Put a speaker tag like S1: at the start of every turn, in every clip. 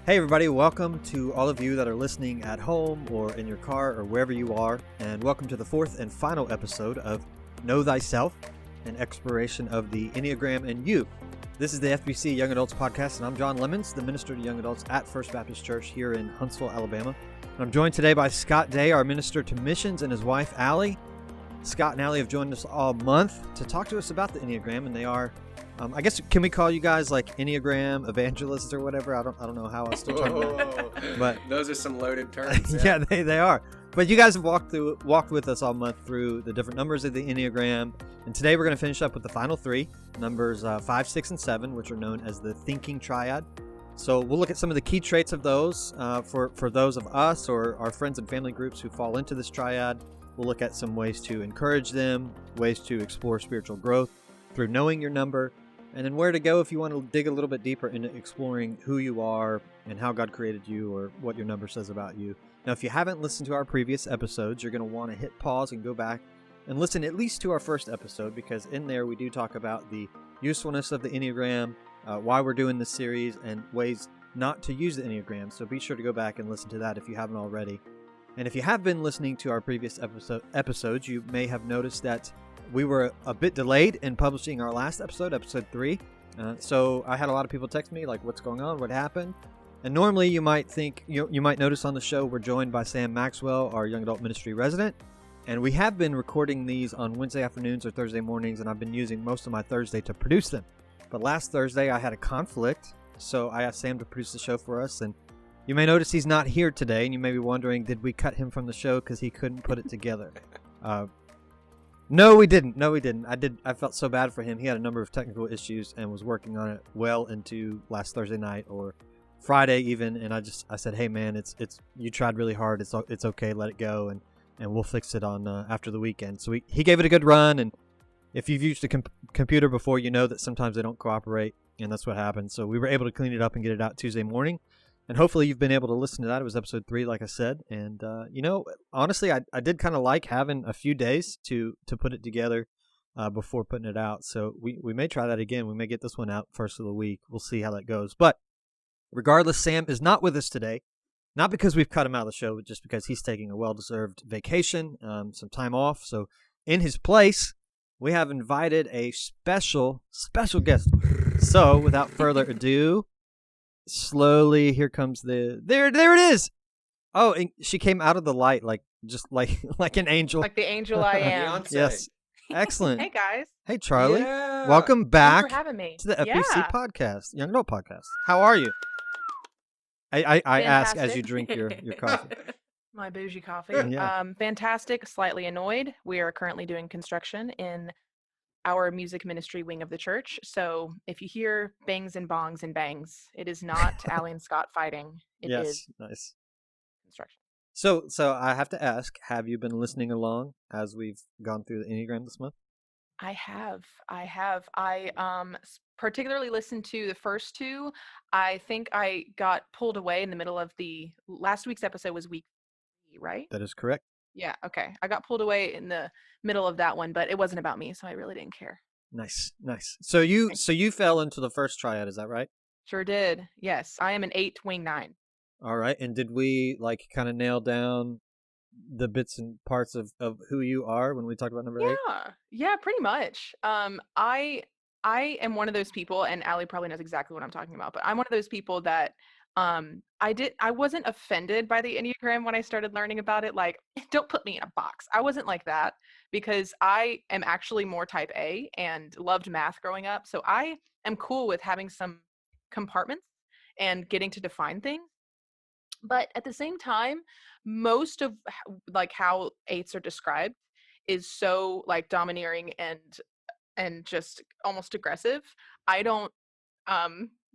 S1: Hey everybody, welcome to all of you that are listening at home or in your car or wherever you are, and welcome to the fourth and final episode of Know Thyself, an exploration of the Enneagram and You. This is the FBC Young Adults Podcast, and I'm John Lemons, the minister to young adults at First Baptist Church here in Huntsville, Alabama. And I'm joined today by Scott Day, our minister to missions, and his wife, Allie. Scott and Allie have joined us all month to talk to us about the Enneagram, and they are I guess, can we call you guys like Enneagram evangelists or whatever? I don't know how else to term that. But
S2: those are some loaded terms.
S1: Yeah, they are. But you guys have walked with us all month through the different numbers of the Enneagram, and today we're going to finish up with the final three, numbers 5, 6, and 7, which are known as the Thinking Triad. So we'll look at some of the key traits of those for those of us or our friends and family groups who fall into this triad. We'll look at some ways to encourage them, ways to explore spiritual growth through knowing your number, and then where to go if you want to dig a little bit deeper into exploring who you are and how God created you or what your number says about you. Now, if you haven't listened to our previous episodes, you're going to want to hit pause and go back and listen at least to our first episode, because in there we do talk about the usefulness of the Enneagram, why we're doing this series, and ways not to use the Enneagram. So be sure to go back and listen to that if you haven't already. And if you have been listening to our previous episodes, you may have noticed that we were a bit delayed in publishing our last episode, episode 3. So I had a lot of people text me, like, what's going on? What happened? And normally you might think, you might notice on the show, we're joined by Sam Maxwell, our young adult ministry resident. And we have been recording these on Wednesday afternoons or Thursday mornings, and I've been using most of my Thursday to produce them. But last Thursday I had a conflict, so I asked Sam to produce the show for us. And you may notice he's not here today, and you may be wondering, did we cut him from the show because he couldn't put it together? No, we didn't. I felt so bad for him. He had a number of technical issues and was working on it well into last Thursday night or Friday even. And I said, hey man, it's you tried really hard. It's okay. Let it go. And we'll fix it on after the weekend. So he gave it a good run. And if you've used a computer before, you know that sometimes they don't cooperate, and that's what happened. So we were able to clean it up and get it out Tuesday morning. And hopefully you've been able to listen to that. It was episode 3, like I said. And, honestly, I did kind of like having a few days to put it together before putting it out. So we may try that again. We may get this one out first of the week. We'll see how that goes. But regardless, Sam is not with us today. Not because we've cut him out of the show, but just because he's taking a well-deserved vacation, some time off. So in his place, we have invited a special guest. So without further ado, slowly, here comes there it is. Oh, and she came out of the light like an angel,
S3: like the angel I am.
S1: Yes, excellent.
S3: Hey guys.
S1: Hey Charlie.
S2: Yeah.
S1: Welcome back.
S3: Thanks for having me
S1: to the FBC podcast, Young Adult Podcast. How are you? I ask as you drink your coffee.
S3: My bougie coffee.
S1: Yeah.
S3: Fantastic. Slightly annoyed. We are currently doing construction in our music ministry wing of the church. So if you hear bangs and bongs and bangs, it is not Allie and Scott fighting. It is
S1: nice
S3: construction.
S1: So I have to ask, have you been listening along as we've gone through the Enneagram this month?
S3: I have. I particularly listened to the first 2. I think I got pulled away in the middle of last week's episode was week 3, right?
S1: That is correct.
S3: Yeah, okay. I got pulled away in the middle of that one, but it wasn't about me, so I really didn't care.
S1: Nice. So you fell into the first triad, is that right?
S3: Sure did. Yes, I am an 8 wing 9.
S1: All right. And did we kind of nail down the bits and parts of who you are when we talked about number 8?
S3: Yeah, pretty much. I am one of those people, and Allie probably knows exactly what I'm talking about, but I'm one of those people that I wasn't offended by the Enneagram when I started learning about it. Like, don't put me in a box. I wasn't like that, because I am actually more type A and loved math growing up. So I am cool with having some compartments and getting to define things. But at the same time, most of how 8s are described is so domineering and just almost aggressive. I don't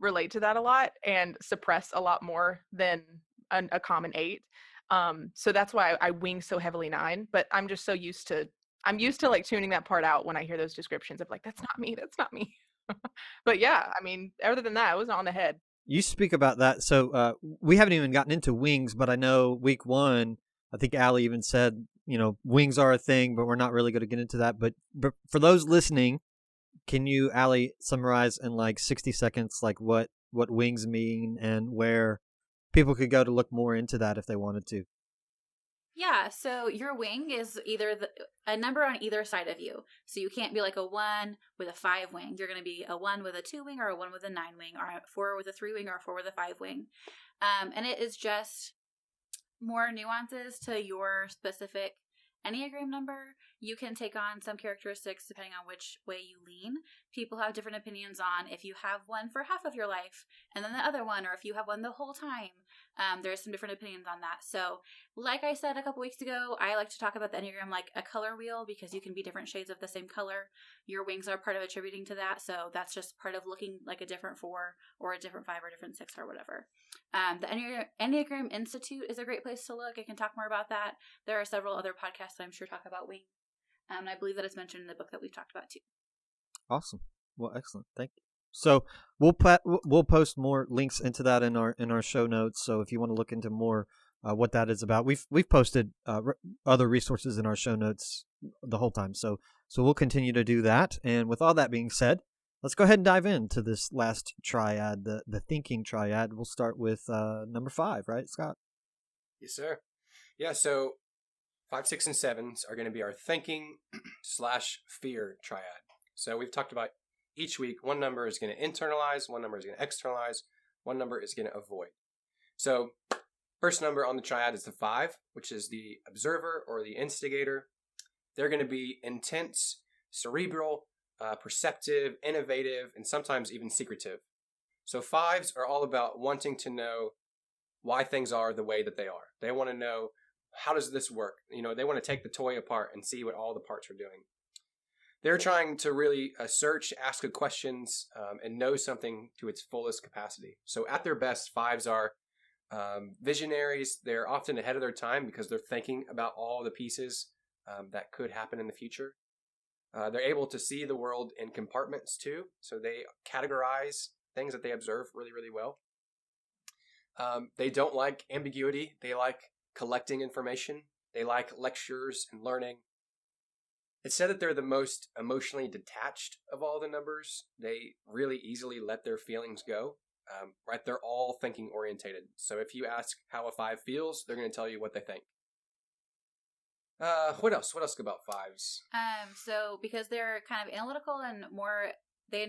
S3: relate to that a lot and suppress a lot more than a common 8. So that's why I wing so heavily 9, but I'm just so used to tuning that part out when I hear those descriptions of that's not me. But yeah, I mean, other than that, I was on the head.
S1: You speak about that. So we haven't even gotten into wings, but I know week 1, I think Allie even said, wings are a thing, but we're not really going to get into that. But for those listening, can you, Allie, summarize in 60 seconds what wings mean and where people could go to look more into that if they wanted to.
S2: Yeah, so your wing is either a number on either side of you. So you can't be like a 1 with a 5 wing. You're going to be a 1 with a 2 wing, or a 1 with a 9 wing, or a 4 with a 3 wing, or a 4 with a 5 wing. And it is just more nuances to your specific Enneagram number. You can take on some characteristics depending on which way you lean. People have different opinions on if you have one for half of your life and then the other one, or if you have one the whole time. There's some different opinions on that. So like I said a couple weeks ago, I like to talk about the Enneagram like a color wheel, because you can be different shades of the same color. Your wings are part of attributing to that. So that's just part of looking like a different 4 or a different 5 or a different 6 or whatever. The Enneagram Institute is a great place to look. I can talk more about that. There are several other podcasts that I'm sure talk about wings. And I believe that it's mentioned in the book that we've talked about too.
S1: Awesome. Well, excellent. Thank you. So we'll post more links into that in our show notes. So if you want to look into more what that is about, we've posted other resources in our show notes the whole time. So we'll continue to do that. And with all that being said, let's go ahead and dive into this last triad, the Thinking Triad. We'll start with number 5, right, Scott?
S4: Yes, sir. Yeah. So 5, 6, and 7 are going to be our thinking / fear triad. So we've talked about each week, one number is going to internalize, one number is going to externalize, one number is going to avoid. So first number on the triad is the 5, which is the observer or the instigator. They're going to be intense, cerebral, perceptive, innovative, and sometimes even secretive. So 5s are all about wanting to know why things are the way that they are. They want to know, how does this work? They want to take the toy apart and see what all the parts are doing. They're trying to really search, ask good questions, and know something to its fullest capacity. So at their best, 5s are visionaries. They're often ahead of their time because they're thinking about all the pieces that could happen in the future. They're able to see the world in compartments too. So they categorize things that they observe really, really well. They don't like ambiguity. They like collecting information. They like lectures and learning. It's said that they're the most emotionally detached of all the numbers. They really easily let their feelings go. Right? They're all thinking orientated. So if you ask how a 5 feels, they're going to tell you what they think. What else? What else about 5s?
S2: So because they're kind of analytical and more, they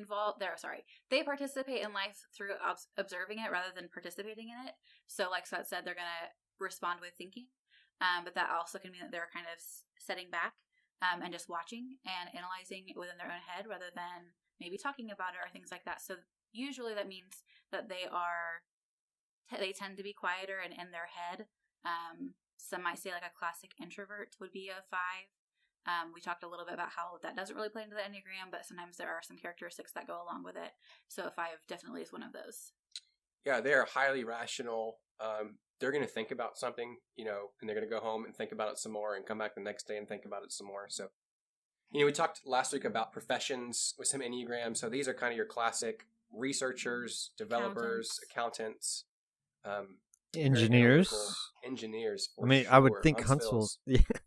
S2: participate in life through observing it rather than participating in it. So like Scott said, they're going to respond with thinking. But that also can mean that they're kind of setting back and just watching and analyzing it within their own head rather than maybe talking about it or things like that. So usually that means that they tend to be quieter and in their head. Some might say like a classic introvert would be a 5. We talked a little bit about how that doesn't really play into the Enneagram, but sometimes there are some characteristics that go along with it. So a 5 definitely is one of those.
S4: Yeah, they are highly rational. They're going to think about something, and they're going to go home and think about it some more and come back the next day and think about it some more. So, we talked last week about professions with some Enneagrams. So these are kind of your classic researchers, developers, accountants,
S1: engineers.
S4: Engineers.
S1: I mean,
S4: sure.
S1: I would think Huntsville's.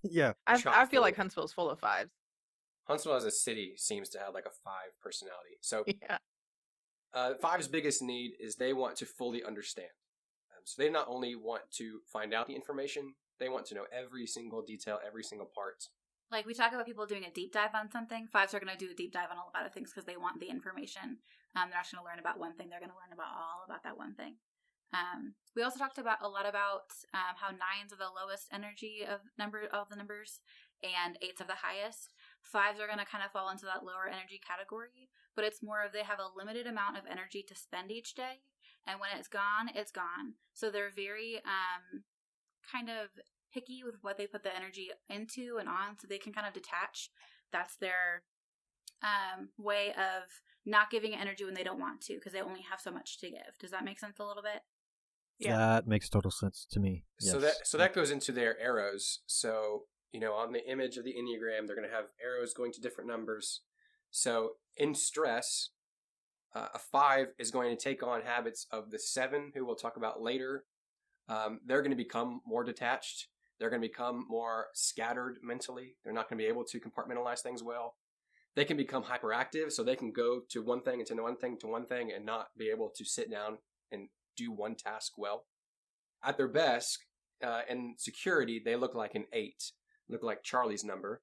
S1: Yeah.
S3: I feel like Huntsville's full of 5s.
S4: Huntsville as a city seems to have like a 5 personality. So
S3: Yeah.
S4: 5's biggest need is they want to fully understand. So they not only want to find out the information, they want to know every single detail, every single part.
S2: Like we talk about people doing a deep dive on something. 5s are going to do a deep dive on a lot of things because they want the information. They're not just going to learn about one thing. They're going to learn all about that one thing. We also talked about a lot about how 9s are the lowest energy of the numbers and 8s are the highest. 5s are going to kind of fall into that lower energy category, but it's more of they have a limited amount of energy to spend each day, and when it's gone, it's gone. So they're very kind of picky with what they put the energy into and on, so they can kind of detach. That's their way of not giving energy when they don't want to, because they only have so much to give. Does that make sense a little bit?
S3: Yeah.
S1: That makes total sense to me. Yes.
S4: So that goes into their arrows. So, on the image of the Enneagram, they're going to have arrows going to different numbers. So in stress, a 5 is going to take on habits of the 7, who we'll talk about later. They're going to become more detached. They're going to become more scattered mentally. They're not going to be able to compartmentalize things well. They can become hyperactive, so they can go to one thing and to one thing to one thing and not be able to sit down and do one task well. at their best, in security, they look like an 8, look like Charlie's number.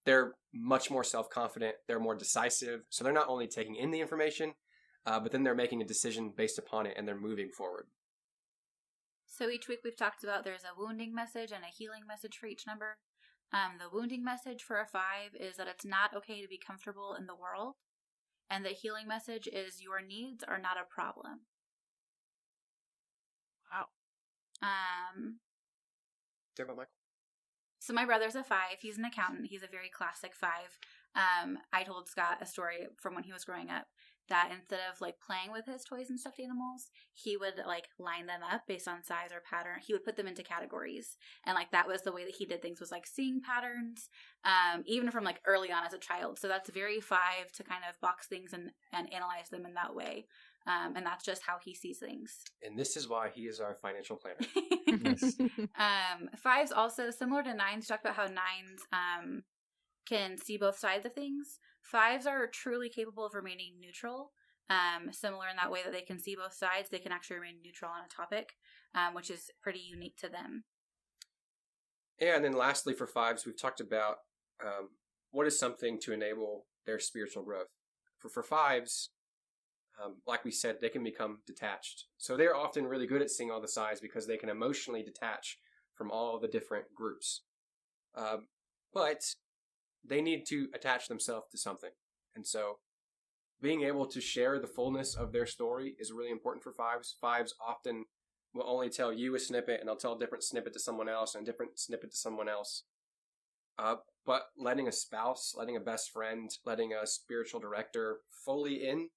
S4: They're much more self-confident. They're more decisive. So they're not only taking in the information, but then they're making a decision based upon it, and they're moving forward.
S2: So each week we've talked about there's a wounding message and a healing message for each number. The wounding message for a 5 is that it's not okay to be comfortable in the world. And the healing message is your needs are not a problem.
S3: Wow.
S4: Talk about Michael.
S2: So my brother's a 5. He's an accountant. He's a very classic 5. I told Scott a story from when he was growing up that instead of like playing with his toys and stuffed animals, he would like line them up based on size or pattern. He would put them into categories. And like that was the way that he did things, was like seeing patterns, even from like early on as a child. So that's very 5 to kind of box things and analyze them in that way. And that's just how he sees things.
S4: And this is why he is our financial planner.
S1: Yes.
S2: 5s also, similar to 9s, talk about how 9s can see both sides of things. 5s are truly capable of remaining neutral. Similar in that way that they can see both sides. They can actually remain neutral on a topic, which is pretty unique to them.
S4: Yeah, and then lastly for 5s, we've talked about what is something to enable their spiritual growth. For 5s, like we said, they can become detached. So they're often really good at seeing all the sides because they can emotionally detach from all the different groups. But they need to attach themselves to something. And so being able to share the fullness of their story is really important for 5s. 5s often will only tell you a snippet, and they'll tell a different snippet to someone else and a different snippet to someone else. But letting a spouse, letting a best friend, letting a spiritual director fully in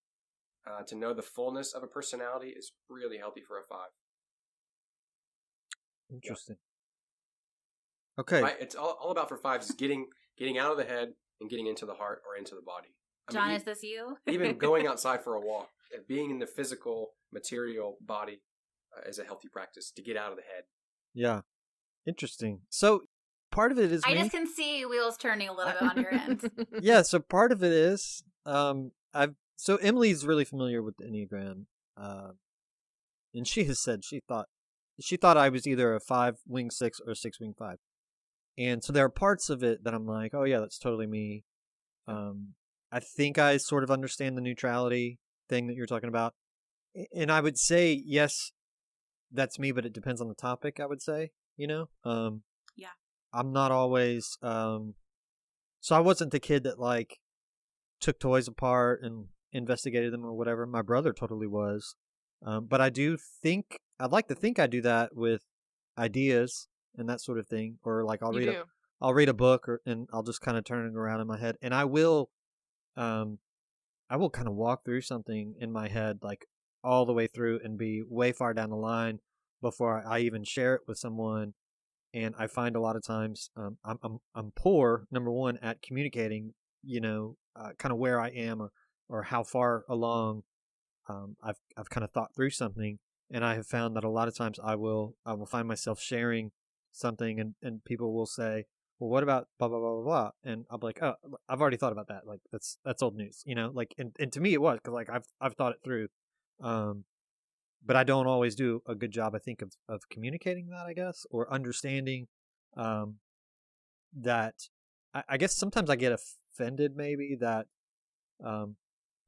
S4: to know the fullness of a personality is really healthy for a 5.
S1: Interesting. Okay.
S4: Right? It's all about for 5s is getting out of the head and getting into the heart or into the body.
S2: John, is this you?
S4: Even going outside for a walk, being in the physical, material body is a healthy practice to get out of the head.
S1: Yeah. Interesting. So part of it is
S2: I just can see wheels turning a little bit on your end.
S1: Yeah, so part of it is so Emily's really familiar with the Enneagram, and she has said she thought I was either a 5-wing 6 or a 6-wing 5, and so there are parts of it that I'm like, oh yeah, that's totally me. I think I sort of understand the neutrality thing that you're talking about, and I would say yes, that's me, but it depends on the topic. I would say, yeah, I'm not always. So I wasn't the kid that like took toys apart and investigated them or whatever. My brother totally was. But I'd like to think I do that with ideas and that sort of thing. Or like I'll read a book and I'll just kind of turn it around in my head. And I will kind of walk through something in my head, like all the way through and be way far down the line before I even share it with someone. And I find a lot of times I'm poor, number one, at communicating, kind of where I am or how far along I've kind of thought through something, and I have found that a lot of times I will find myself sharing something, and people will say, well, what about blah blah blah blah blah, and I'll be like, oh, I've already thought about that, like that's old news, like, and to me it was because like I've thought it through, but I don't always do a good job, I think, of communicating that, I guess, or understanding that I guess sometimes I get offended maybe that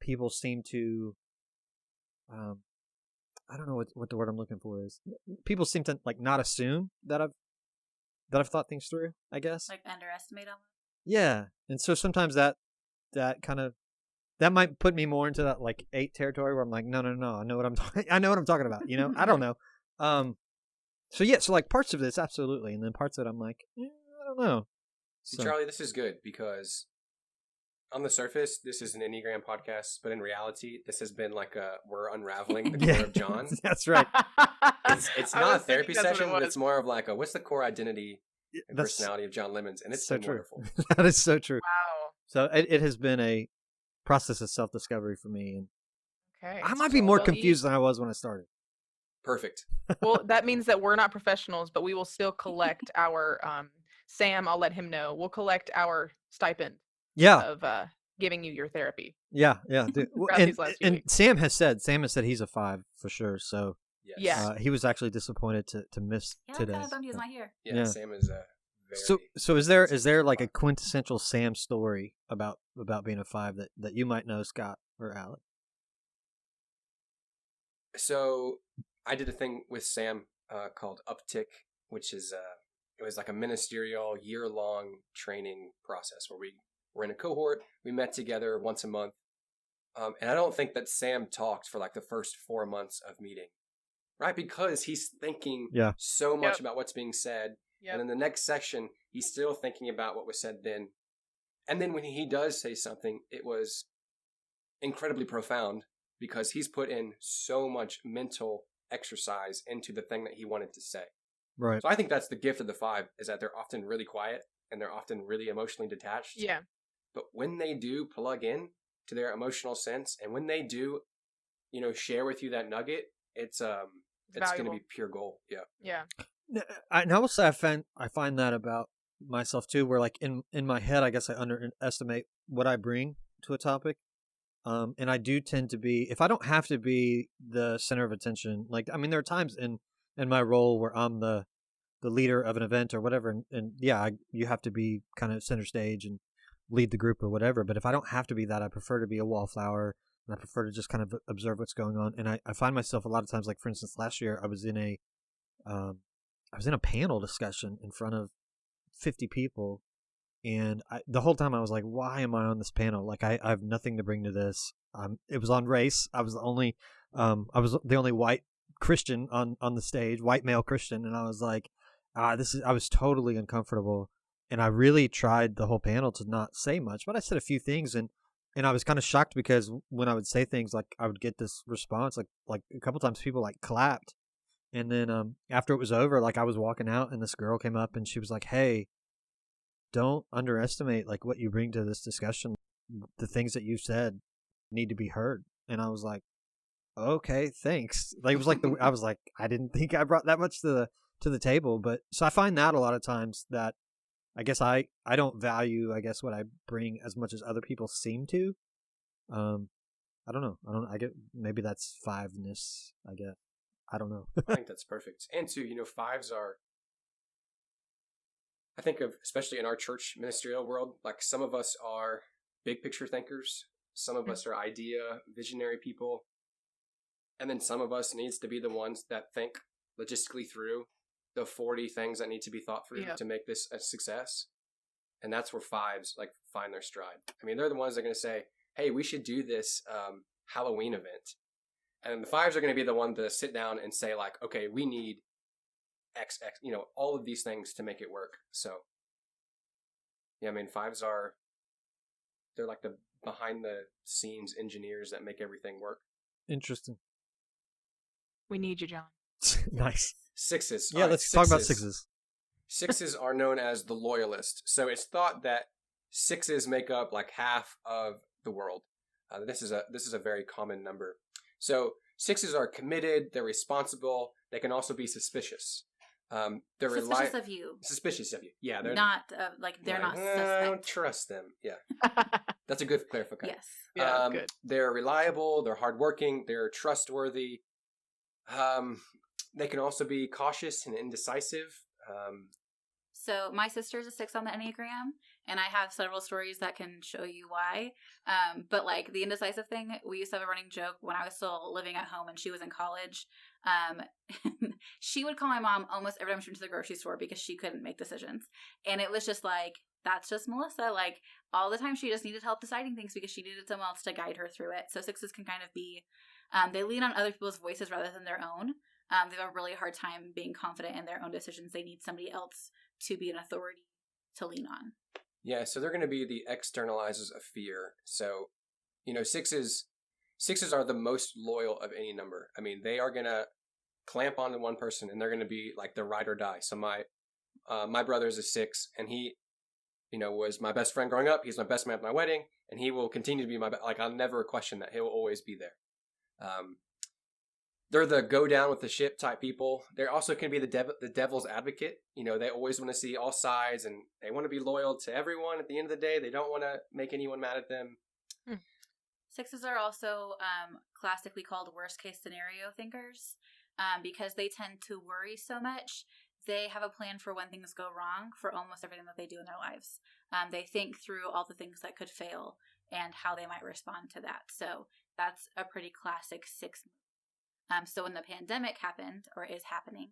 S1: people seem to I don't know what the word I'm looking for is. People seem to like not assume that I've thought things through, I guess.
S2: Like underestimate them.
S1: Yeah. And so sometimes that kind of that might put me more into that like 8 territory where I'm like, no, I know what I'm talking about, I don't know. So yeah, so like parts of this absolutely, and then parts of it I'm like, I don't know.
S4: So. Charlie, this is good because on the surface, this is an Enneagram podcast, but in reality, this has been like we're unraveling the core of John.
S1: That's right.
S4: It's not a therapy session, but it's more of like what's the core identity and personality of John Lemons, and it's so been wonderful.
S1: That is so true.
S3: Wow.
S1: So it has been a process of self-discovery for me, and
S3: okay,
S1: I might be more confused than I was when I started.
S4: Perfect.
S3: Well, that means that we're not professionals, but we will still collect our Sam. I'll let him know. We'll collect our stipend.
S1: Yeah.
S3: Of giving you your therapy.
S1: Yeah, dude. and Sam has said he's a 5 for sure. So
S4: Yes.
S3: Yeah.
S1: He was actually disappointed to miss
S2: Yeah,
S1: today.
S2: kind of bummed he was not here.
S4: Yeah,
S1: Yeah.
S4: Sam is very.
S1: So is there like a quintessential Sam story about being a 5 that you might know, Scott or Allie?
S4: So I did a thing with Sam called Uptick, which is it was like a ministerial year-long training process where we were in a cohort. We met together once a month, and I don't think that Sam talked for like the first 4 months of meeting, right? Because he's thinking so much about what's being said, and in the next section he's still thinking about what was said then, and then when he does say something, it was incredibly profound. Because he's put in so much mental exercise into the thing that he wanted to say.
S1: Right.
S4: So I think that's the gift of the 5, is that they're often really quiet and they're often really emotionally detached.
S3: Yeah.
S4: But when they do plug in to their emotional sense, and when they do, share with you that nugget, it's going to be pure gold. Yeah.
S3: Yeah.
S1: And I will say I find that about myself too, where like in my head, I guess I underestimate what I bring to a topic. And I do tend to be, if I don't have to be the center of attention, like, I mean, there are times in my role where I'm the leader of an event or whatever. And yeah, you have to be kind of center stage and lead the group or whatever. But if I don't have to be that, I prefer to be a wallflower, and I prefer to just kind of observe what's going on. And I find myself a lot of times, like for instance, last year I was in a panel discussion in front of 50 people. And the whole time I was like, why am I on this panel? Like, I have nothing to bring to this. It was on race. I was the only white Christian on the stage, white male Christian. And I was like, I was totally uncomfortable. And I really tried the whole panel to not say much, but I said a few things. And I was kind of shocked because when I would say things, like I would get this response, like a couple times people like clapped. And then after it was over, like I was walking out and this girl came up and she was like, hey, don't underestimate like what you bring to this discussion. The things that you said need to be heard. And I was like, okay, thanks. Like it was like I was like, I didn't think I brought that much to the table. But so I find that a lot of times that I guess I don't value, I guess, what I bring as much as other people seem to. I don't know. I get, maybe that's 5-ness, I guess. I don't know.
S4: I think that's perfect. And too, 5s are, I think of, especially in our church ministerial world, like some of us are big picture thinkers. Some of us are idea, visionary people. And then some of us needs to be the ones that think logistically through the 40 things that need to be thought through to make this a success. And that's where 5s like find their stride. I mean, they're the ones that are going to say, hey, we should do this Halloween event. And the 5s are going to be the one to sit down and say like, okay, we need X, all of these things to make it work. So, yeah, I mean, 5s they're like the behind the scenes engineers that make everything work.
S1: Interesting.
S3: We need you, John.
S1: Nice.
S4: 6s.
S1: Yeah, let's talk about 6s.
S4: 6s are known as the loyalist. So it's thought that 6s make up like half of the world. This is a very common number. So 6s are committed. They're responsible. They can also be suspicious. They're
S2: Suspicious of you.
S4: Suspicious of you. Yeah, they're
S2: not they're not suspect.
S4: I don't trust them. Yeah, that's a good clarification.
S2: Yes.
S3: Yeah, good.
S4: They're reliable. They're hardworking. They're trustworthy. They can also be cautious and indecisive.
S2: So my sister's a 6 on the Enneagram, and I have several stories that can show you why. But like the indecisive thing, we used to have a running joke when I was still living at home and she was in college. She would call my mom almost every time she went to the grocery store because she couldn't make decisions. And it was just like, that's just Melissa. Like all the time she just needed help deciding things because she needed someone else to guide her through it. So 6s can kind of be, they lean on other people's voices rather than their own. They have a really hard time being confident in their own decisions. They need somebody else to be an authority to lean on.
S4: Yeah, so they're going to be the externalizers of fear. So, 6s are the most loyal of any number. I mean, they are going to clamp onto one person and they're going to be like the ride or die. So my brother's a 6 and he, was my best friend growing up. He's my best man at my wedding and he will continue to be I'll never question that. He'll always be there. They're the go down with the ship type people. They also can be the devil's advocate. They always want to see all sides and they want to be loyal to everyone. At the end of the day, they don't want to make anyone mad at them.
S2: 6s are also classically called worst case scenario thinkers. because they tend to worry so much. They have a plan for when things go wrong for almost everything that they do in their lives. They think through all the things that could fail and how they might respond to that. So that's a pretty classic 6 move. So when the pandemic happened, or is happening,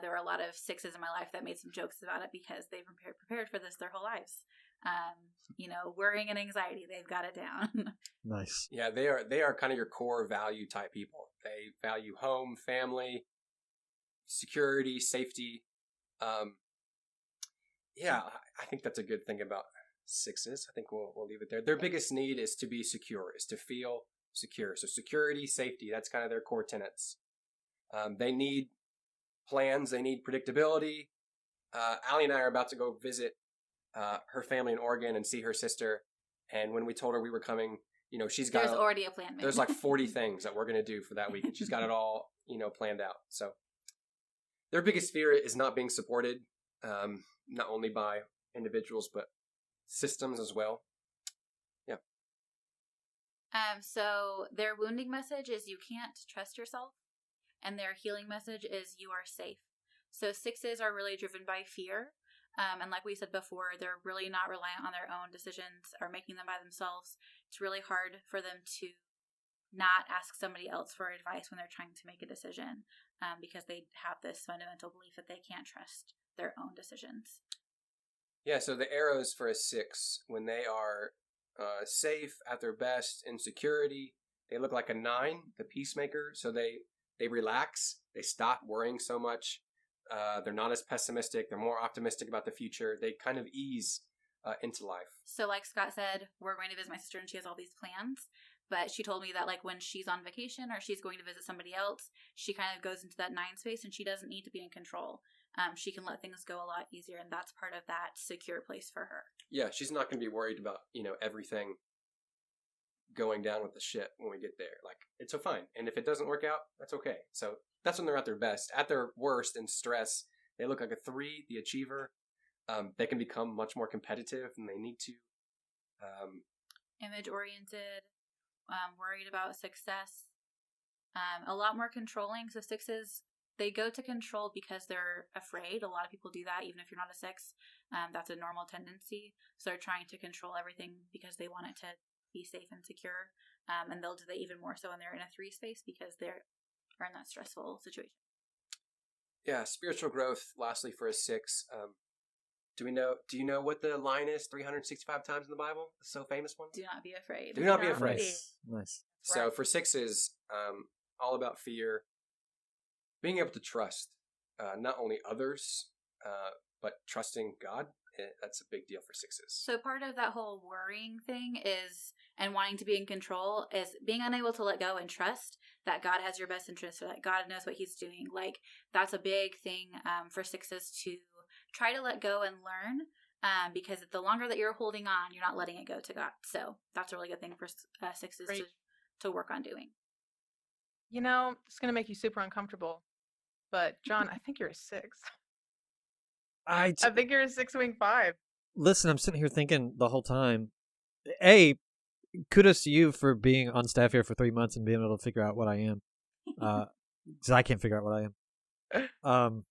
S2: there were a lot of 6s in my life that made some jokes about it because they've prepared for this their whole lives. Worrying and anxiety, they've got it down.
S1: Nice.
S4: Yeah, they are kind of your core value type people. They value home, family, security, safety. I think that's a good thing about 6s. I think we'll leave it there. Their biggest need is to be secure, is to feel secure. So security, safety, that's kind of their core tenets. They need plans. They need predictability. Allie and I are about to go visit her family in Oregon and see her sister. And when we told her we were coming, there's
S2: already a plan made.
S4: There's like 40 things that we're going to do for that week. And she's got it all, planned out. So their biggest fear is not being supported, not only by individuals, but systems as well. Yeah.
S2: So their wounding message is you can't trust yourself. And their healing message is you are safe. So 6s are really driven by fear. And like we said before, they're really not reliant on their own decisions or making them by themselves. It's really hard for them to not ask somebody else for advice when they're trying to make a decision, because they have this fundamental belief that they can't trust their own decisions.
S4: Yeah, so the arrows for a 6, when they are safe, at their best, in security, they look like a 9, the peacemaker. So they relax, they stop worrying so much. They're not as pessimistic. They're more optimistic about the future. They kind of ease into life.
S2: So like Scott said, we're going to visit my sister and she has all these plans. But she told me that like when she's on vacation or she's going to visit somebody else, she kind of goes into that 9 space and she doesn't need to be in control. She can let things go a lot easier, and that's part of that secure place for her. Yeah,
S4: she's not going to be worried about, everything going down with the ship when we get there. Like, it's so fine. And if it doesn't work out, that's okay. So that's when they're at their best. At their worst in stress, they look like a 3, the achiever. They can become much more competitive than they need to.
S2: Image-oriented, worried about success, a lot more controlling. So 6s, they go to control because they're afraid. A lot of people do that, even if you're not a 6. That's a normal tendency. So they're trying to control everything because they want it to be safe and secure. And they'll do that even more so when they're in a 3 space because they're in that stressful situation.
S4: Yeah, spiritual growth, lastly, for a 6. Do you know what the line is 365 times in the Bible? The so famous one?
S2: Do not be afraid.
S4: Do not be afraid.
S1: Nice.
S4: So for 6s, all about fear. Being able to trust not only others, but trusting God. That's a big deal for 6s.
S2: So part of that whole worrying thing is, and wanting to be in control, is being unable to let go and trust that God has your best interest, or that God knows what he's doing. Like, that's a big thing for 6s to try to let go and learn, because the longer that you're holding on, you're not letting it go to God. So that's a really good thing for 6s to work on doing.
S3: It's going to make you super uncomfortable. But John, I think you're a 6. I think you're a 6-wing 5.
S1: Listen, I'm sitting here thinking the whole time, kudos to you for being on staff here for 3 months and being able to figure out what I am. Because I can't figure out what I am.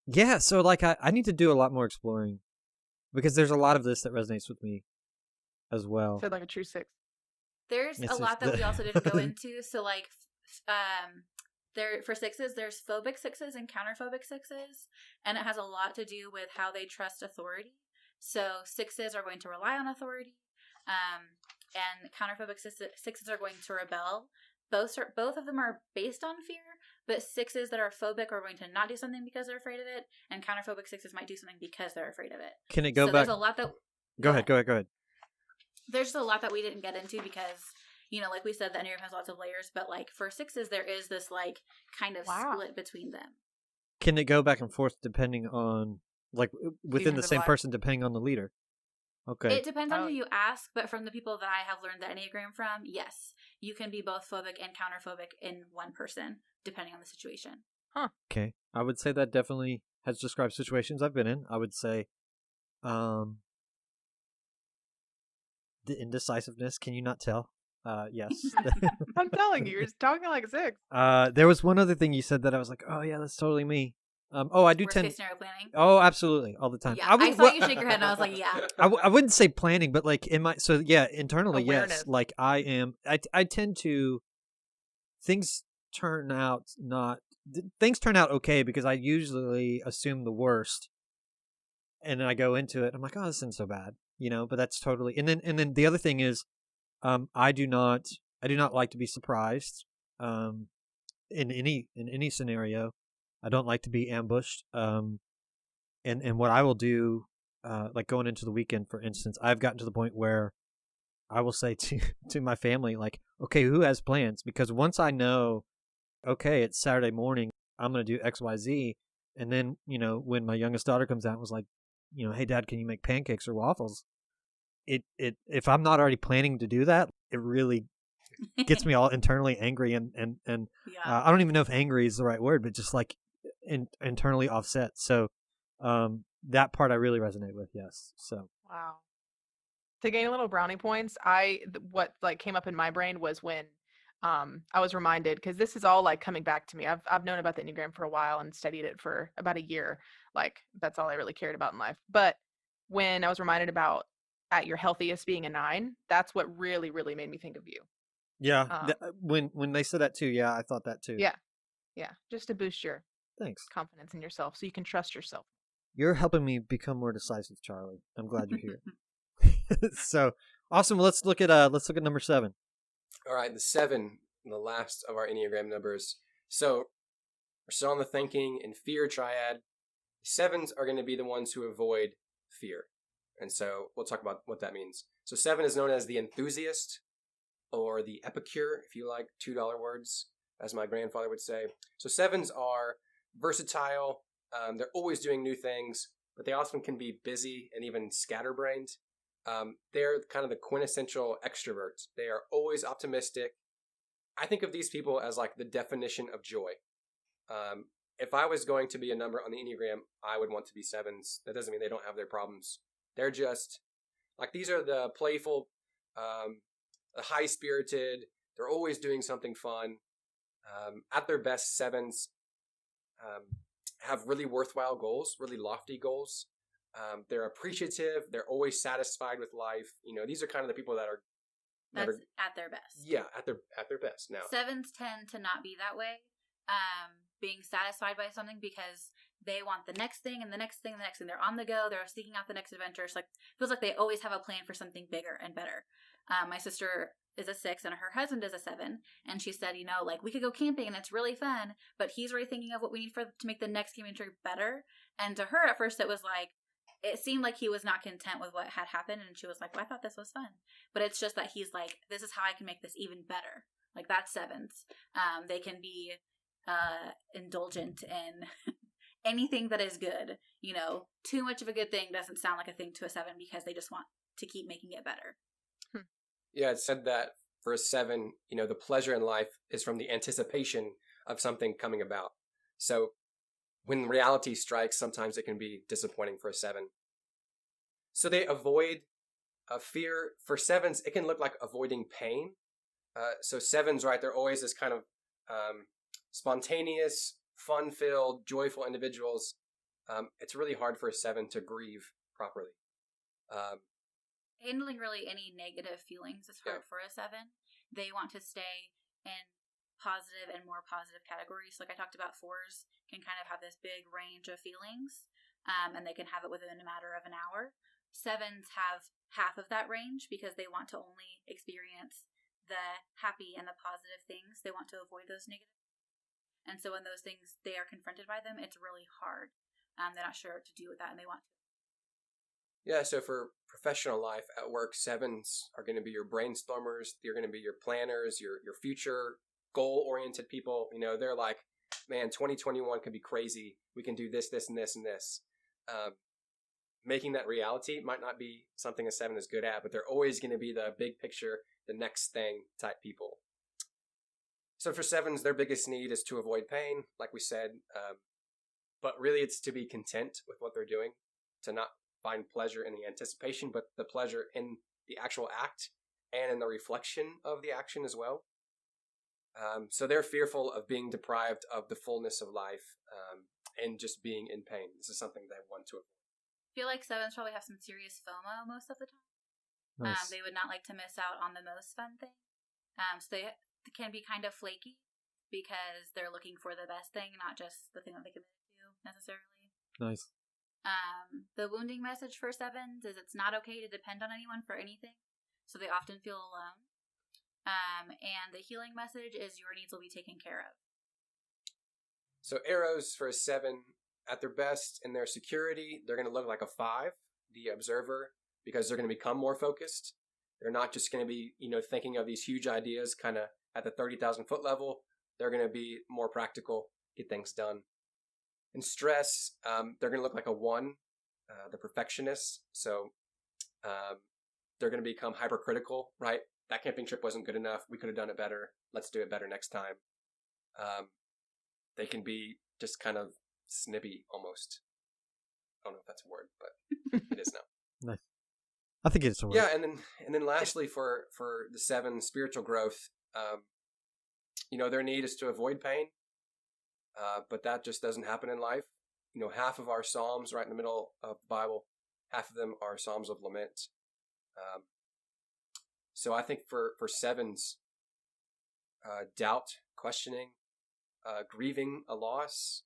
S1: Yeah, so like I need to do a lot more exploring, because there's a lot of this that resonates with me as well.
S3: So like a true 6.
S2: There's a lot that we also didn't go into. So like, for 6s, there's phobic 6s and counterphobic 6s, and it has a lot to do with how they trust authority. So 6s are going to rely on authority, and counterphobic 6s are going to rebel. Both of them are based on fear, but 6s that are phobic are going to not do something because they're afraid of it, and counterphobic 6s might do something because they're afraid of it.
S1: Can it go back?
S2: There's a lot that...
S1: Go ahead.
S2: There's just a lot that we didn't get into because, like we said, the Enneagram has lots of layers, but like for 6s, there is this like kind of split between them.
S1: Can it go back and forth depending on, like, within the same person, depending on the leader? Okay.
S2: It depends on who you ask, but from the people that I have learned the Enneagram from, yes, you can be both phobic and counterphobic in one person, depending on the situation.
S1: Huh. Okay. I would say that definitely has described situations I've been in. I would say the indecisiveness, can you not tell? Yes.
S3: I'm telling you, you're just talking like 6.
S1: There was one other thing you said that I was like, oh yeah, that's totally me. I do
S2: Worst
S1: tend.
S2: case scenario planning.
S1: Oh, absolutely, all the time.
S2: Yeah, I saw you shake your head, and I was like, yeah.
S1: I wouldn't say planning, but like in my internally, yes.
S3: Awareness.
S1: Like I tend to things turn out okay because I usually assume the worst, and then I go into it. I'm like, oh, this isn't so bad, But that's totally. And then the other thing is, I do not like to be surprised. In any scenario, I don't like to be ambushed. And what I will do, like going into the weekend, for instance, I've gotten to the point where I will say to my family, like, okay, who has plans? Because once I know, okay, it's Saturday morning, I'm going to do X, Y, Z. And then, when my youngest daughter comes out and was like, hey, Dad, can you make pancakes or waffles? If I'm not already planning to do that, it really gets me all internally angry and
S2: Yeah.
S1: I don't even know if angry is the right word, but just like internally offset. So that part I really resonate with. Yes. So
S3: Wow. To gain a little brownie points, what like came up in my brain was when I was reminded, because this is all like coming back to me. I've known about the Enneagram for a while and studied it for about a year. Like that's all I really cared about in life. But when I was reminded about at your healthiest being a 9, that's what really, really made me think of you.
S1: yeah, when they said that too, yeah, I thought that too.
S3: Yeah. Yeah. Just to boost your
S1: Thanks.
S3: confidence in yourself so you can trust yourself.
S1: You're helping me become more decisive, Charlie. I'm glad you're here. So awesome. Let's look at number 7.
S4: All right, the 7, the last of our Enneagram numbers. So we're still on the thinking and fear triad. 7s are going to be the ones who avoid fear. And so we'll talk about what that means. So 7 is known as the Enthusiast or the Epicure, if you like $2 words, as my grandfather would say. So 7s are versatile. They're always doing new things, but they often can be busy and even scatterbrained. They're kind of the quintessential extroverts. They are always optimistic. I think of these people as like the definition of joy. If I was going to be a number on the Enneagram, I would want to be 7s. That doesn't mean they don't have their problems. They're just like, these are the playful, the high-spirited. They're always doing something fun. At their best, 7s have really worthwhile goals, really lofty goals. They're appreciative. They're always satisfied with life. These are kind of the people that are
S2: At their best.
S4: Yeah, at their best. Now
S2: 7s tend to not be that way. Being satisfied by something because they want the next thing and the next thing and the next thing. They're on the go. They're seeking out the next adventure. It's like, feels like they always have a plan for something bigger and better. My sister is a 6 and her husband is a 7, and she said, like, we could go camping and it's really fun, but he's already thinking of what we need to make the next camping trip better. And to her at first it was like, it seemed like he was not content with what had happened, and she was like, well, I thought this was fun. But it's just that he's like, this is how I can make this even better. Like, that's 7s. They can be indulgent in anything that is good. Too much of a good thing doesn't sound like a thing to a 7 because they just want to keep making it better.
S4: Yeah, it said that for a 7, the pleasure in life is from the anticipation of something coming about. So when reality strikes, sometimes it can be disappointing for a 7. So they avoid fear. For 7s, it can look like avoiding pain. So 7s, right, they're always this kind of spontaneous, fun-filled, joyful individuals. It's really hard for a 7 to grieve properly.
S2: Handling really any negative feelings is hard for a 7. They want to stay in positive and more positive categories. Like I talked about, 4s can kind of have this big range of feelings, and they can have it within a matter of an hour. 7s have half of that range because they want to only experience the happy and the positive things. They want to avoid those negative. And so when those things, they are confronted by them, it's really hard. They're not sure what to do with that, and they want to.
S4: Yeah, so for professional life at work, 7s are going to be your brainstormers. They're going to be your planners, your future goal-oriented people. They're like, man, 2021 could be crazy. We can do this, this, and this, and this. Making that reality might not be something a 7 is good at, but they're always going to be the big picture, the next thing type people. So for 7s, their biggest need is to avoid pain, like we said. But really it's to be content with what they're doing, to not find pleasure in the anticipation, but the pleasure in the actual act. and in the reflection of the action as well. So they're fearful of being deprived of the fullness of life and just being in pain. This is something they want to avoid.
S2: I feel like 7s probably have some serious FOMO most of the time.
S1: Nice.
S2: They would not like to miss out on the most fun thing. So they can be kind of flaky because they're looking for the best thing, not just the thing that they committed to necessarily.
S1: Nice.
S2: The wounding message for 7s is it's not okay to depend on anyone for anything, so they often feel alone. And the healing message is your needs will be taken care of.
S4: So arrows for a 7, at their best in their security, they're going to look like a 5, the observer, because they're going to become more focused. They're not just going to be, thinking of these huge ideas kind of at the 30,000 foot level. They're going to be more practical, get things done. In stress, they're going to look like a 1, the perfectionist. So they're going to become hypercritical, right? That camping trip wasn't good enough. We could have done it better. Let's do it better next time. They can be just kind of snippy almost. I don't know if that's a word, but it is now.
S1: Nice. I think it's a word.
S4: Yeah, and then lastly for the 7 spiritual growth, their need is to avoid pain, but that just doesn't happen in life. Half of our Psalms right in the middle of the Bible, half of them are Psalms of lament. So I think for 7s, doubt, questioning, grieving a loss,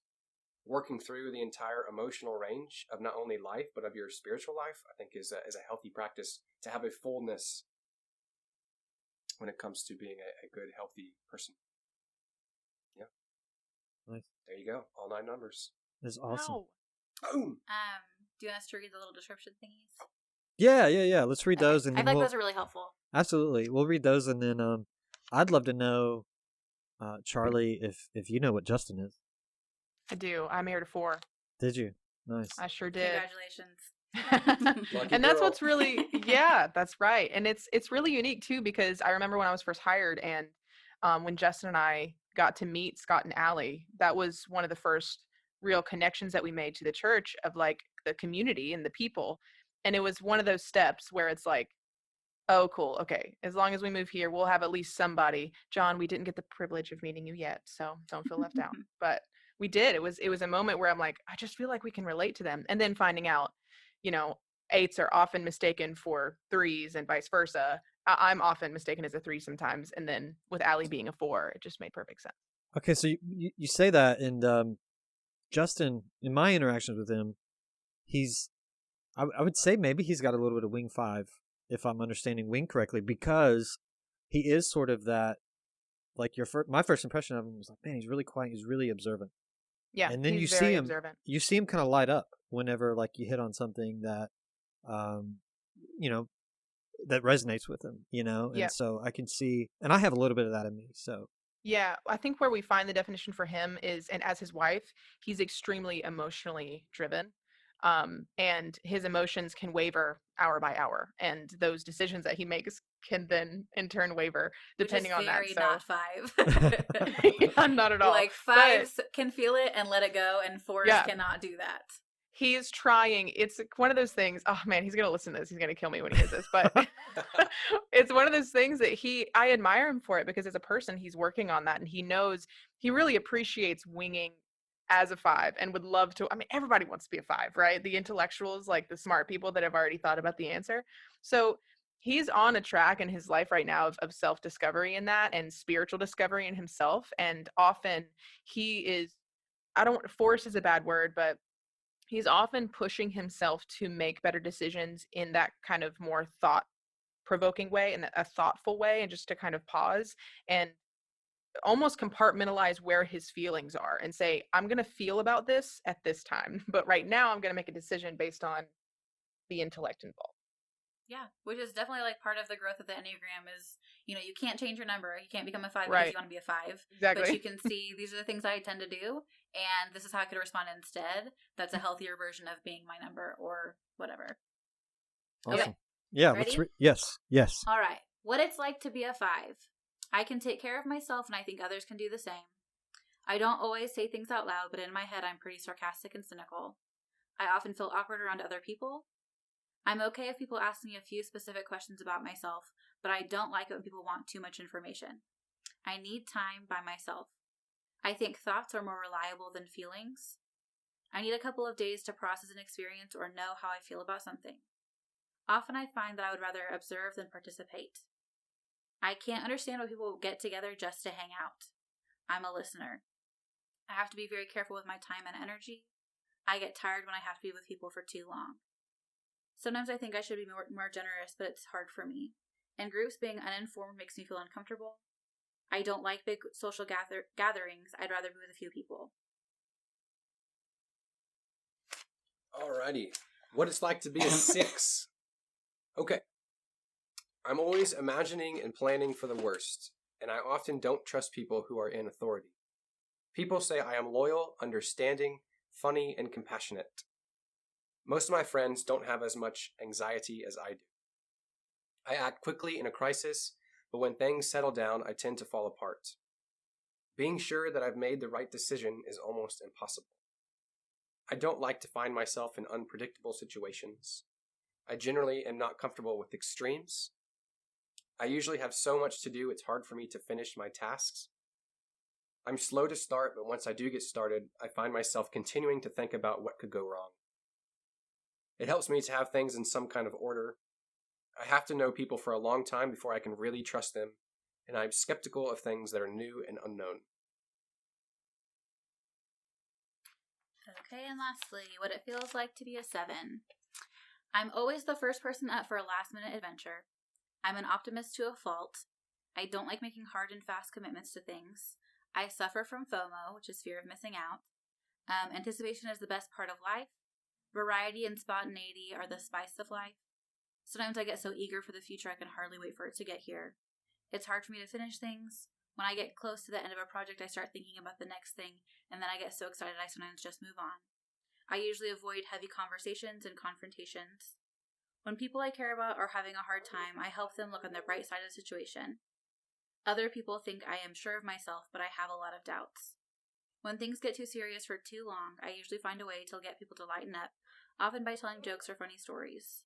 S4: working through the entire emotional range of not only life, but of your spiritual life, I think is a healthy practice to have a fullness when it comes to being a good, healthy person. Yeah.
S1: Nice.
S4: There you go. All 9 numbers.
S1: That's awesome.
S3: Wow.
S4: Boom.
S2: Do you want us to read the little description thingies?
S1: Yeah. Let's read those, and
S2: I
S1: then
S2: feel like those are really helpful.
S1: Absolutely, we'll read those, and then I'd love to know, Charlie, if you know what Justin is.
S3: I do. I married a 4.
S1: Did you? Nice.
S3: I sure did.
S2: Congratulations.
S4: Lucky
S3: And that's
S4: girl.
S3: what's really, yeah, that's right. And it's really unique too, because I remember when I was first hired, and when Justin and I got to meet Scott and Allie, that was one of the first real connections that we made to the church of like the community and the people. And it was one of those steps where it's like, oh, cool. Okay. As long as we move here, we'll have at least somebody. John, we didn't get the privilege of meeting you yet, so don't feel left out. But we did. It was a moment where I'm like, I just feel like we can relate to them. And then finding out, 8s are often mistaken for 3s and vice versa. I'm often mistaken as a 3 sometimes. And then with Allie being a 4, it just made perfect sense.
S1: Okay, so you say that, and Justin, in my interactions with him, I would say maybe he's got a little bit of wing 5, if I'm understanding wing correctly, because he is sort of that, like my first impression of him was like, man, he's really quiet, he's really observant.
S3: Yeah.
S1: And then
S3: he's
S1: you
S3: very
S1: see him,
S3: observant.
S1: kind of light up whenever like you hit on something that, that resonates with him, and
S3: Yeah.
S1: so I can see, and I have a little bit of that in me, so.
S3: Yeah, I think where we find the definition for him is, and as his wife, he's extremely emotionally driven. And his emotions can waver hour by hour, and those decisions that he makes can then in turn waver depending on that.
S2: Very
S3: So
S2: not 5.
S3: yeah, not at all.
S2: Like 5s can feel it and let it go, and 4s
S3: Yeah.
S2: cannot do that.
S3: He's trying. It's one of those things. Oh man, he's gonna listen to this. He's gonna kill me when he hears this. But it's one of those things that I admire him for it, because as a person, he's working on that, and he really appreciates winging as a 5 and would love to. I mean, everybody wants to be a 5, right? The intellectuals, like the smart people that have already thought about the answer. So he's on a track in his life right now of self-discovery in that, and spiritual discovery in himself. And often he is, force is a bad word, but he's often pushing himself to make better decisions in that kind of more thought-provoking way, in a thoughtful way, and just to kind of pause and almost compartmentalize where his feelings are and say, I'm going to feel about this at this time, but right now I'm going to make a decision based on the intellect involved.
S2: Yeah, which is definitely like part of the growth of the Enneagram is, you can't change your number. You can't become a 5 because
S3: Right.
S2: you want to be a 5.
S3: Exactly.
S2: But you can see these are the things I tend to do, and this is how I could respond instead. That's a healthier version of being my number or whatever.
S1: Awesome.
S2: Okay.
S1: Yeah,
S2: Ready?
S1: Yes.
S2: All right. What it's like to be a 5. I can take care of myself, and I think others can do the same. I don't always say things out loud, but in my head I'm pretty sarcastic and cynical. I often feel awkward around other people. I'm okay if people ask me a few specific questions about myself, but I don't like it when people want too much information. I need time by myself. I think thoughts are more reliable than feelings. I need a couple of days to process an experience or know how I feel about something. Often I find that I would rather observe than participate. I can't understand why people get together just to hang out. I'm a listener. I have to be very careful with my time and energy. I get tired when I have to be with people for too long. Sometimes I think I should be more generous, but it's hard for me. In groups, being uninformed makes me feel uncomfortable. I don't like big social gatherings. I'd rather be with a few people.
S4: Alrighty. What it's like to be a 6. Okay. I'm always imagining and planning for the worst, and I often don't trust people who are in authority. People say I am loyal, understanding, funny, and compassionate. Most of my friends don't have as much anxiety as I do. I act quickly in a crisis, but when things settle down, I tend to fall apart. Being sure that I've made the right decision is almost impossible. I don't like to find myself in unpredictable situations. I generally am not comfortable with extremes. I usually have so much to do, it's hard for me to finish my tasks. I'm slow to start, but once I do get started, I find myself continuing to think about what could go wrong. It helps me to have things in some kind of order. I have to know people for a long time before I can really trust them, and I'm skeptical of things that are new and unknown.
S2: Okay, and lastly, what it feels like to be a 7. I'm always the first person up for a last-minute adventure. I'm an optimist to a fault. I don't like making hard and fast commitments to things. I suffer from FOMO, which is fear of missing out. Anticipation is the best part of life. Variety and spontaneity are the spice of life. Sometimes I get so eager for the future I can hardly wait for it to get here. It's hard for me to finish things. When I get close to the end of a project, I start thinking about the next thing, and then I get so excited I sometimes just move on. I usually avoid heavy conversations and confrontations. When people I care about are having a hard time, I help them look on the bright side of the situation. Other people think I am sure of myself, but I have a lot of doubts. When things get too serious for too long, I usually find a way to get people to lighten up, often by telling jokes or funny stories.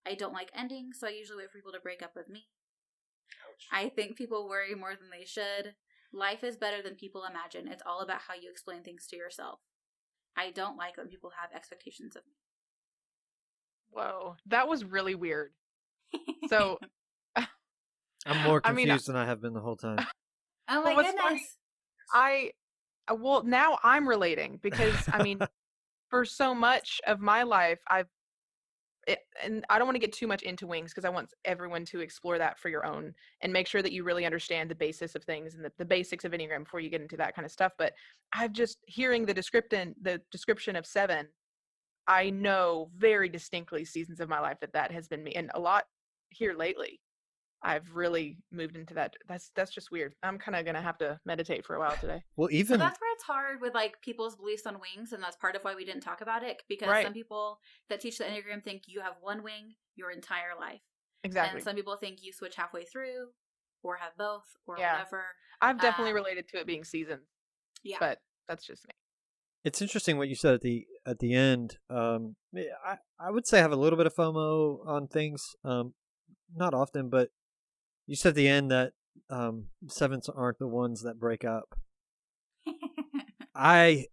S2: I don't like endings, so I usually wait for people to break up with me.
S4: Ouch.
S2: I think people worry more than they should. Life is better than people imagine. It's all about how you explain things to yourself. I don't like when people have expectations of me.
S3: Whoa, that was really weird. So
S1: I'm more
S3: I mean,
S1: confused than I have been the whole time.
S2: Oh my
S3: Well, what's
S2: goodness.
S3: funny, well, now I'm relating because, I mean, for so much of my life, and I don't want to get too much into wings because I want everyone to explore that for your own and make sure that you really understand the basis of things and the basics of Enneagram before you get into that kind of stuff. But I've just hearing the description of 7, I know very distinctly seasons of my life that has been me, and a lot here lately. I've really moved into that. That's just weird. I'm kind of gonna have to meditate for a while today.
S1: Well,
S2: So
S1: even
S2: that's where it's hard with like people's beliefs on wings, and that's part of why we didn't talk about it, because
S3: Right.
S2: some people that teach the Enneagram think you have one wing your entire life.
S3: Exactly.
S2: And some people think you switch halfway through or have both or
S3: Yeah.
S2: whatever.
S3: I've definitely
S2: um,
S3: related to it being seasons,
S2: Yeah.
S3: but that's just me.
S1: it's interesting what you said at the end. I would say I have a little bit of FOMO on things. Not often, but you said at the end that 7s aren't the ones that break up. I've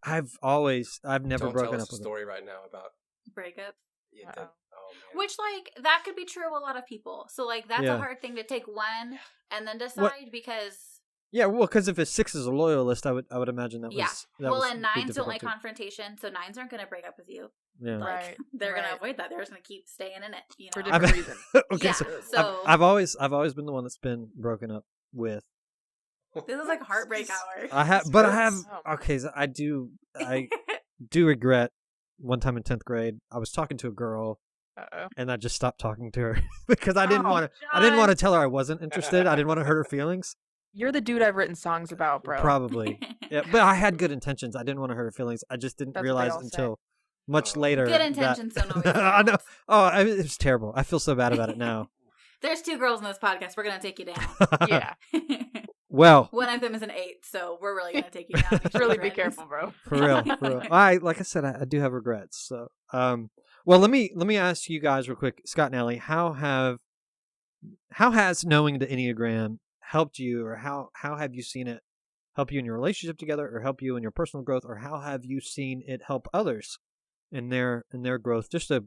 S1: never
S4: Don't
S1: broken
S4: tell us
S1: up
S4: a
S1: with
S4: story right now about
S2: Breakup.
S4: yeah,
S3: Uh-oh.
S4: oh man.
S2: Which, like, that could be true of a lot of people. So, like, that's
S1: Yeah.
S2: a hard thing to take one and then decide because,
S1: Yeah, well, because if a 6 is a loyalist, I would imagine that
S2: yeah.
S1: was that
S2: Well,
S1: was
S2: and
S1: be
S2: 9s don't like
S1: difficult
S2: confrontation, so 9s aren't going to break up with you.
S1: to- Yeah.
S2: Like,
S3: Right,
S2: they're going
S3: right.
S2: to avoid that. They're just going to keep staying in it, you
S3: For
S2: know?
S3: different reasons.
S1: Okay,
S2: Yeah,
S1: so,
S2: so-
S1: I've always been the one that's been broken up with.
S2: This is like heartbreak hour.
S1: I have
S3: Oh.
S1: okay. So I do regret one time in 10th grade. I was talking to a girl
S3: Uh-oh.
S1: and I just stopped talking to her because I didn't
S3: Oh,
S1: want to
S3: John.
S1: tell her I wasn't interested. I didn't want to hurt her feelings.
S3: You're the dude I've written songs about, bro.
S1: Probably, yeah. But I had good intentions. I didn't want to hurt her feelings. I just didn't
S3: That's what they
S1: realize
S3: all say.
S1: until much
S4: Oh.
S1: later.
S2: Good
S1: that-
S2: intentions don't always
S1: I know.
S2: count.
S1: Oh, it was terrible. I feel so bad about it now.
S2: There's 2 girls in this podcast. We're going to take you down.
S3: Yeah.
S1: Well,
S2: One of them is an 8, so we're really going to take you down.
S3: Really be careful, bro.
S1: for real, for real. Like I said, I do have regrets. So, well, let me ask you guys real quick, Scott and Allie, how has knowing the Enneagram helped you, or how have you seen it help you in your relationship together, or help you in your personal growth, or how have you seen it help others in their growth? Just a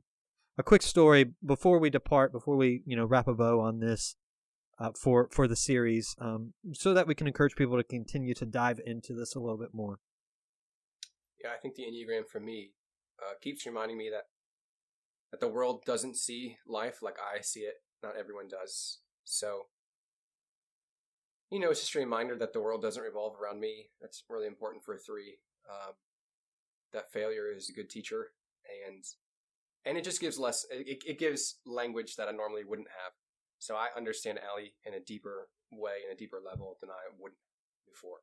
S1: quick story before we depart, before we wrap a bow on this for the series, so that we can encourage people to continue to dive into this a little bit more.
S4: Yeah, I think the Enneagram for me keeps reminding me that the world doesn't see life like I see it. Not everyone does. So, it's just a reminder that the world doesn't revolve around me. That's really important for a 3. That failure is a good teacher, and it just gives it gives language that I normally wouldn't have. So I understand Allie in a deeper way, in a deeper level than I wouldn't before.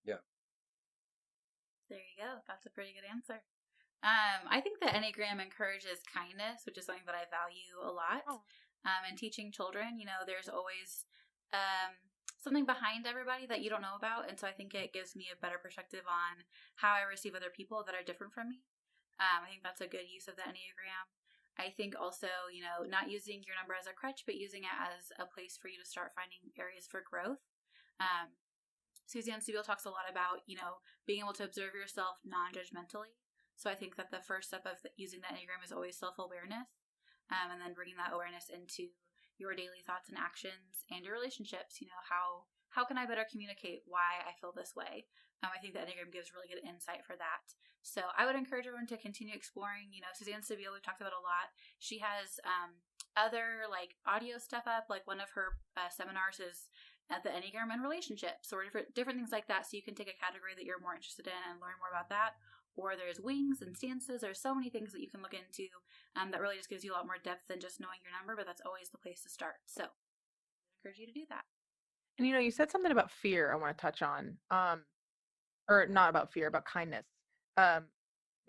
S4: Yeah.
S2: There you go. That's a pretty good answer. I think the Enneagram encourages kindness, which is something that I value a lot. And teaching children, there's always something behind everybody that you don't know about. And so I think it gives me a better perspective on how I receive other people that are different from me. I think that's a good use of the Enneagram. I think also, not using your number as a crutch, but using it as a place for you to start finding areas for growth. Suzanne Stabile talks a lot about, being able to observe yourself non-judgmentally. So I think that the first step of using the Enneagram is always self-awareness, and then bringing that awareness into your daily thoughts and actions and your relationships. How can I better communicate why I feel this way? I think the Enneagram gives really good insight for that. So I would encourage everyone to continue exploring. Suzanne Stabile, we've talked about a lot. She has other audio stuff up. Like one of her seminars is at the Enneagram and relationships, or different things like that. So you can take a category that you're more interested in and learn more about that. Or there's wings and stances. There's so many things that you can look into that really just gives you a lot more depth than just knowing your number, but that's always the place to start. So I encourage you to do that.
S3: And you said something about fear I want to touch on. Or not about fear, about kindness.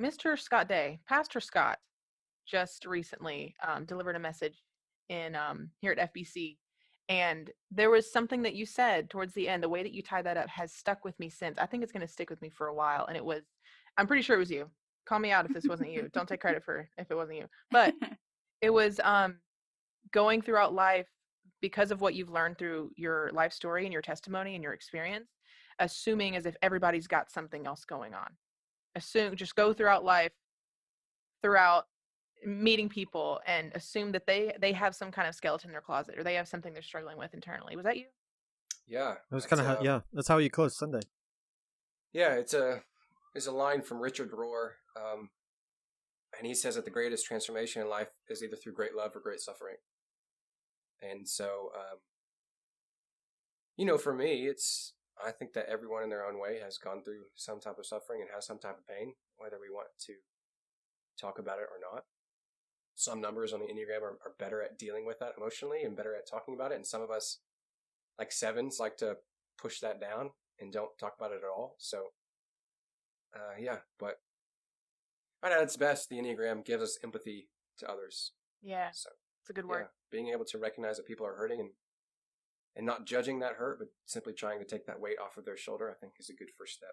S3: Mr. Scott Day, Pastor Scott, just recently delivered a message in here at FBC. And there was something that you said towards the end. The way that you tied that up has stuck with me since. I think it's going to stick with me for a while. And I'm pretty sure it was you. Call me out if this wasn't you. Don't take credit for if it wasn't you. But it was going throughout life, because of what you've learned through your life story and your testimony and your experience, assuming as if everybody's got something else going on. Just go throughout life, throughout meeting people, and assume that they have some kind of skeleton in their closet, or they have something they're struggling with internally. Was that you?
S4: Yeah.
S1: That was kind of that's how you close Sunday.
S4: Yeah, it's a line from Richard Rohr, and he says that the greatest transformation in life is either through great love or great suffering. And so, for me, I think that everyone in their own way has gone through some type of suffering and has some type of pain, whether we want to talk about it or not. Some numbers on the Enneagram are better at dealing with that emotionally and better at talking about it. And some of us, like 7s, like to push that down and don't talk about it at all. So, but right at its best, the Enneagram gives us empathy to others.
S3: Yeah,
S4: so
S3: it's a good word.
S4: Being able to recognize that people are hurting and not judging that hurt, but simply trying to take that weight off of their shoulder, I think is a good first step.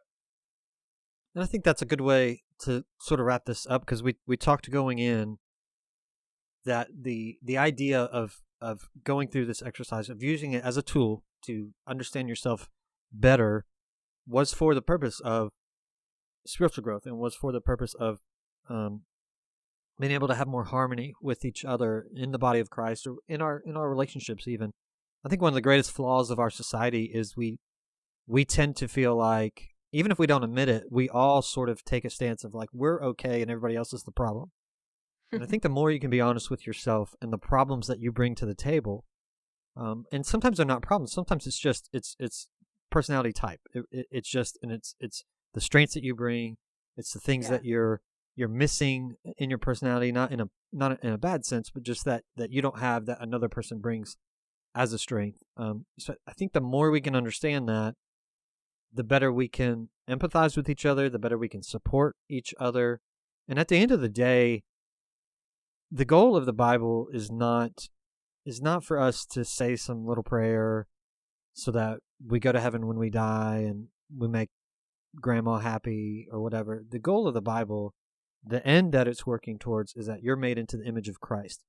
S1: And I think that's a good way to sort of wrap this up, because we talked going in that the idea of going through this exercise, of using it as a tool to understand yourself better, was for the purpose of spiritual growth, and was for the purpose of being able to have more harmony with each other in the body of Christ, or in our relationships even. I think one of the greatest flaws of our society is we tend to feel like, even if we don't admit it, we all sort of take a stance of like, we're okay and everybody else is the problem. And I think the more you can be honest with yourself and the problems that you bring to the table, and sometimes they're not problems. Sometimes it's just it's personality type. It's just, and it's the strengths that you bring. It's the things that you're missing in your personality, not in a bad sense, but just that you don't have that another person brings as a strength. So I think the more we can understand that, the better we can empathize with each other, the better we can support each other. And at the end of the day, the goal of the Bible is not for us to say some little prayer so that we go to heaven when we die and we make grandma happy or whatever. The goal of the Bible, the end that it's working towards, is that you're made into the image of Christ.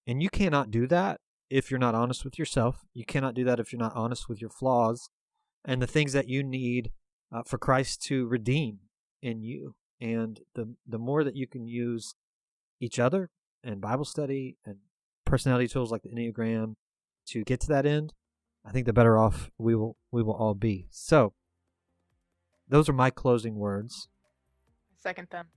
S1: And you cannot do that if you're not honest with yourself. You cannot do that if you're not honest with your flaws and the things that you need for Christ to redeem in you. And the more that you can use each other and Bible study and personality tools like the Enneagram to get to that end, I think the better off we will all be. So those are my closing words.
S3: Second them.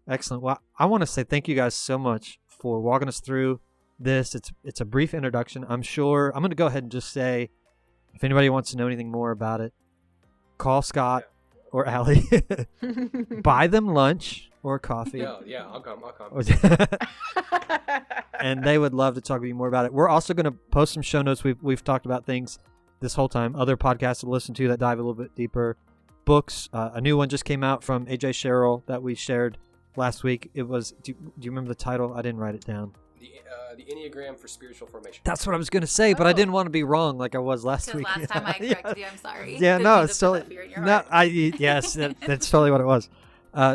S1: Excellent. Well, I want to say thank you guys so much for walking us through this. It's a brief introduction. I'm going to go ahead and just say, if anybody wants to know anything more about it, call Scott or Allie. Buy them lunch or coffee.
S4: Yeah, I'll come.
S1: And they would love to talk to you more about it. We're also going to post some show notes. We've talked about things this whole time, other podcasts to listen to that dive a little bit deeper. Books. A new one just came out from AJ Sherrill that we shared last week. It was, do you remember the title? I didn't write it down.
S4: The Enneagram for Spiritual Formation.
S1: That's what I was going to say, but I didn't want to be wrong like I was last week.
S2: Last time I corrected you, I'm sorry.
S1: Yeah, no, it's totally yes, that's totally what it was.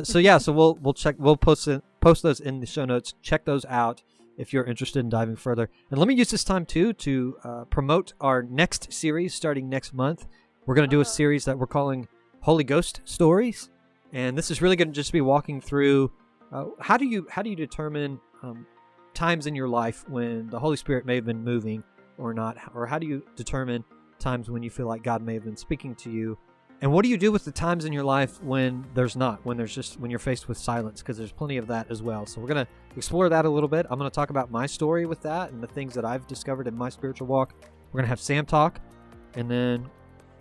S1: So we'll post those in the show notes. Check those out if you're interested in diving further. And let me use this time too to promote our next series starting next month. We're going to do a series that we're calling Holy Ghost Stories, and this is really going to just be walking through how do you determine times in your life when the Holy Spirit may have been moving or not, or how do you determine times when you feel like God may have been speaking to you, and what do you do with the times in your life when there's not, when you're faced with silence, because there's plenty of that as well. So we're going to explore that a little bit. I'm going to talk about my story with that and the things that I've discovered in my spiritual walk. We're going to have Sam talk, and then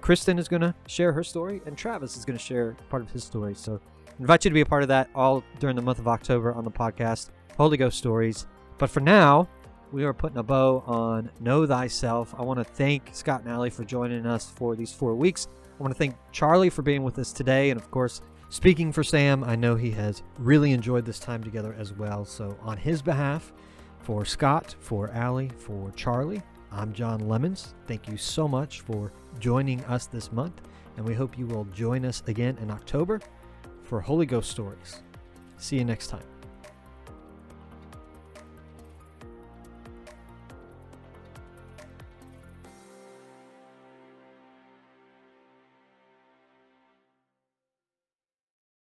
S1: Kristen is going to share her story, and Travis is going to share part of his story. So I invite you to be a part of that all during the month of October on the podcast, Holy Ghost Stories. But for now, we are putting a bow on Know Thyself. I want to thank Scott and Allie for joining us for these 4 weeks. I want to thank Charlie for being with us today. And of course, speaking for Sam, I know he has really enjoyed this time together as well. So on his behalf, for Scott, for Allie, for Charlie, I'm John Lemons. Thank you so much for joining us this month. And we hope you will join us again in October for Holy Ghost Stories. See you next time.